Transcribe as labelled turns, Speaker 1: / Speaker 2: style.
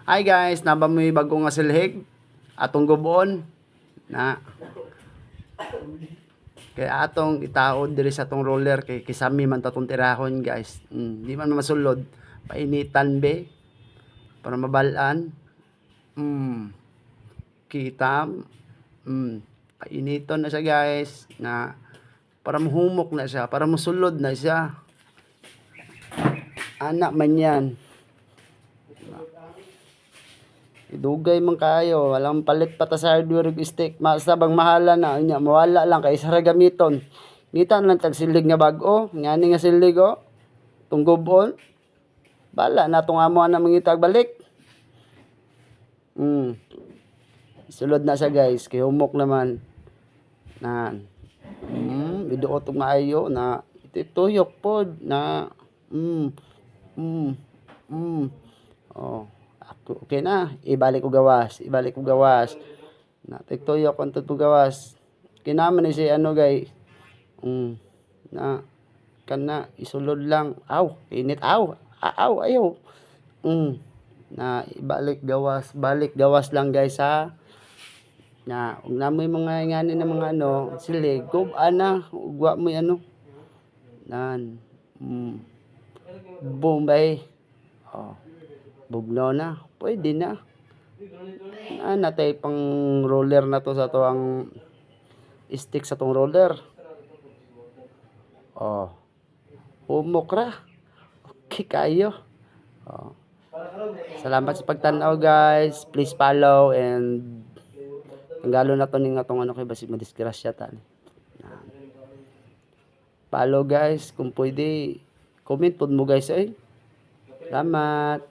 Speaker 1: Hi guys, naba mo bago nga silhig atong gubon na kay atong itaod diri sa atong roller kay kisami man tatong tirahon guys. Di man masulod. Painitan be para mabalaan. Kita painiton na siya guys na para mahumok na siya, para musulod na siya. Anak man yan. Idugay man kayo, walang palit pa ta sa hardware ug stick. Masabang mahala na nya, mawala lang kay sa gamiton. Ngita lang tag silig nga bag-o, ngani nga silig o. Tunggobon. Bala na tong amo na mangitag balik. Sulod na siya guys, kay humok naman. Na biduot og maayo na ituyok pod na oh. Okay na, ibalik ko gawas na tiktuyok ang tutong gawas kinaman ni si ano gay na kana isulod lang init ayaw na balik gawas lang guys ha na ug namoy mga ngani na mga ano silig gob ana ugwa mo ano nan Bombay bugnaw na pwede na natay pang roller na to sa to ang stick sa tong roller humok ra okay kayo salamat sa pagtanaw guys, please follow and galo na to ning atong ano kay basi madisgrasya ta follow guys kung pwede comment pod mo guys salamat.